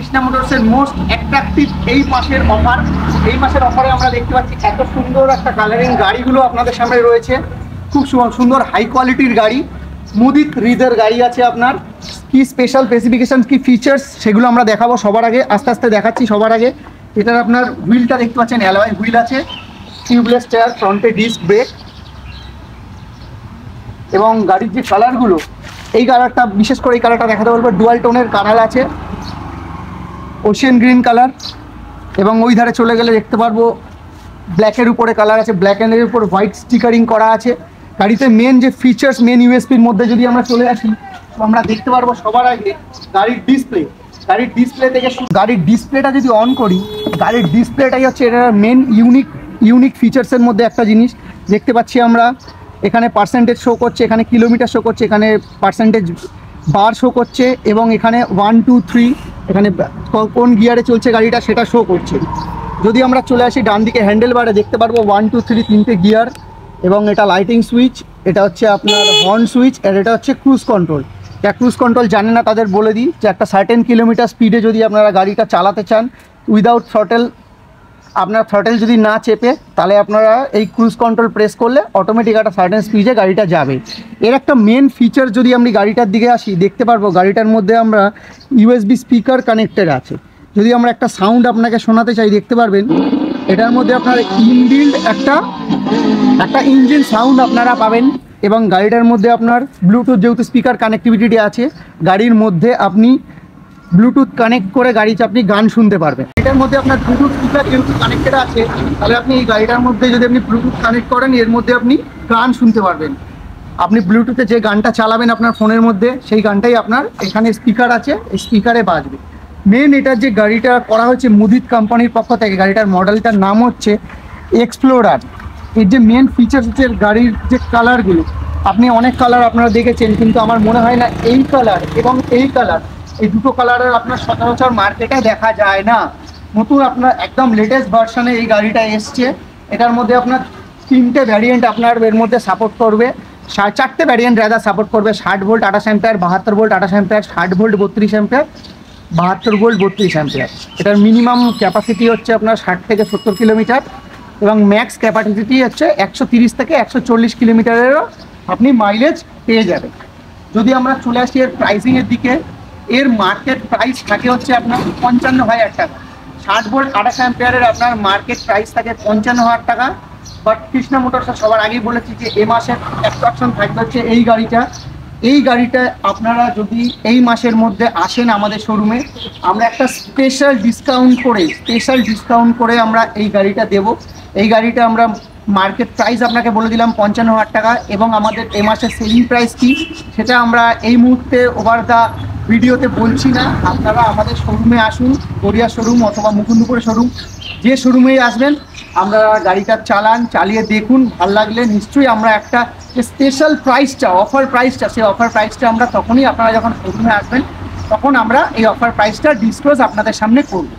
Krishna মোটরসের most attractive এই মাসের offer. এই মাসের অফারে আমরা দেখতে পাচ্ছি এত সুন্দর একটা কালারিং গাড়িগুলো আপনাদের সামনে রয়েছে। খুব সুন্দর হাই কোয়ালিটির গাড়ি, মুদিত হৃদের গাড়ি আছে। আপনার কি স্পেশাল স্পেসিফিকেশন, কি ফিচার্স, সেগুলো আমরা দেখাবো। সবার আগে আস্তে আস্তে দেখাচ্ছি। সবার আগে এটার আপনার হুইলটা দেখতে পাচ্ছেন, অ্যালয় হুইল আছে, টিউবলেস টায়ার, ফ্রন্টে ডিস্ক ব্রেক, এবং গাড়ির যে কালারগুলো, এই কালারটা বিশেষ করে এই কালারটা দেখাতে বলবো। ডুয়াল টোনের কালার আছে, ওশিয়ান গ্রিন কালার, এবং ওই ধারে চলে গেলে দেখতে পারবো ব্ল্যাকের উপরে কালার আছে, ব্ল্যাক অ্যান্ডের উপর হোয়াইট স্টিকারিং করা আছে। গাড়িতে মেন যে ফিচার্স, মেন ইউএসপির মধ্যে যদি আমরা চলে আসি, তো আমরা দেখতে পারবো সবার আগে গাড়ির ডিসপ্লে। গাড়ির ডিসপ্লে থেকে গাড়ির ডিসপ্লেটা যদি অন করি, গাড়ির ডিসপ্লেটাই হচ্ছে এটার মেন ইউনিক ফিচার্সের মধ্যে একটা জিনিস। দেখতে পাচ্ছি আমরা এখানে পার্সেন্টেজ শো করছে, এখানে কিলোমিটার শো করছে, এখানে পার্সেন্টেজ বার শো করছে, এবং এখানে 1 2 3 এখানে কোন গিয়ারে চলছে গাড়িটা সেটা শো করছে। যদি আমরা চলে আসি ডান দিকে হ্যান্ডেল বারে, দেখতে পারবো 1 2 3 তিনটে গিয়ার, এবং এটা লাইটিং সুইচ, এটা হচ্ছে আপনার হর্ন সুইচ, আর এটা হচ্ছে ক্রুজ কন্ট্রোল। যা ক্রুজ কন্ট্রোল জানে না তাদের বলে দিই, যে একটা সার্টেন কিলোমিটার স্পিডে যদি আপনারা গাড়িটা চালাতে চান উইদাউট থ্রটেল, আপনার থ্রটেল যদি না চেপে, তাহলে আপনারা এই ক্রুজ কন্ট্রোল প্রেস করলে অটোমেটিক একটা সার্টেন স্পিডে গাড়িটা যাবে। এর একটা মেন ফিচার যদি আমি গাড়িটার দিকে আসি, দেখতে পারবো গাড়িটার মধ্যে আমরা ইউএসবি স্পিকার কানেক্টেড আছে। যদি আমরা একটা সাউন্ড আপনাকে শোনাতে চাই, দেখতে পারবেন এটার মধ্যে আপনার ইনবিল্ড একটা ইঞ্জিন সাউন্ড আপনারা পাবেন। এবং গাড়িটার মধ্যে আপনার ব্লুটুথ, যেহেতু স্পিকার কানেক্টিভিটি আছে, গাড়ির মধ্যে আপনি ব্লুটুথ কানেক্ট করে গাড়িতে আপনি গান শুনতে পারবেন। এটার মধ্যে আপনার ব্লুটুথ স্পিকার যেহেতু কানেক্টেড আছে, তাহলে আপনি এই গাড়িটার মধ্যে যদি আপনি ব্লুটুথ কানেক্ট করেন, এর মধ্যে আপনি গান শুনতে পারবেন। আপনি ব্লুটুথে যে গানটা চালাবেন আপনার ফোনের মধ্যে, সেই গানটাই আপনার এখানে স্পিকার আছে, এই স্পিকারে বাজবে। মেন এটার যে গাড়িটা করা হচ্ছে মুদিত কোম্পানির পক্ষ থেকে, গাড়িটার মডেলটার নাম হচ্ছে এক্সপ্লোরার। এর যে মেন ফিচার্স হচ্ছে গাড়ির যে কালারগুলো, আপনি অনেক কালার আপনারা দেখেছেন, কিন্তু আমার মনে হয় না এই কালার এবং এই কালার, এই দুটো কালারের আপনার সচরাচর মার্কেটে দেখা যায় না। নতুন আপনার একদম লেটেস্ট ভার্সনে এই গাড়িটা এসছে। এটার মধ্যে আপনার তিনটে ভ্যারিয়েন্ট আপনার এর মধ্যে সাপোর্ট করবে, চারটে ভ্যারিয়েন্ট রাদার সাপোর্ট করবে। 60 volt 28 ampere, 72 volt 28 ampere, 60 volt 32 ampere, 72 volt 32 ampere. এটার মিনিমাম ক্যাপাসিটি হচ্ছে আপনার 60 থেকে 70 কিলোমিটার, এবং ম্যাক্স ক্যাপাসিটি হচ্ছে 130 থেকে 140 কিলোমিটারেরও আপনি মাইলেজ পেয়ে যাবেন। যদি আমরা চলে আসি এর প্রাইসিংয়ের দিকে, এর মার্কেট প্রাইস থাকে হচ্ছে আপনার 55,000 টাকা। 60 ভোল্ট 28 অ্যাম্পিয়ারের আপনার মার্কেট প্রাইস থাকে 55,000 টাকা। বাট কৃষ্ণা মোটরসের সবার আগেই বলেছি যে এ মাসের অ্যাট্রাকশন থাকবে হচ্ছে এই গাড়িটা। এই গাড়িটা আপনারা যদি এই মাসের মধ্যে আসেন আমাদের শোরুমে, আমরা একটা স্পেশাল ডিসকাউন্ট করে আমরা এই গাড়িটা দেব। এই গাড়িটা আমরা মার্কেট প্রাইস আপনাকে বলে দিলাম 55,000 টাকা, এবং আমাদের এ মাসের সেলিং প্রাইস কি সেটা আমরা এই মুহূর্তে ওভার দ্য ভিডিওতে বলছি না। আপনারা আমাদের শোরুমে আসুন, গড়িয়া শোরুম অথবা মুকুন্দপুরের শোরুম, যে শোরুমেই আসবেন আমরা গাড়িটা চালিয়ে দেখুন। ভালো লাগলে নিশ্চয়ই আমরা একটা যে স্পেশাল প্রাইসটা, অফার প্রাইসটা, সেই অফার প্রাইসটা আমরা তখনই, আপনারা যখন শোরুমে আসবেন তখন আমরা এই অফার প্রাইসটা ডিসক্লোজ আপনাদের সামনে করব।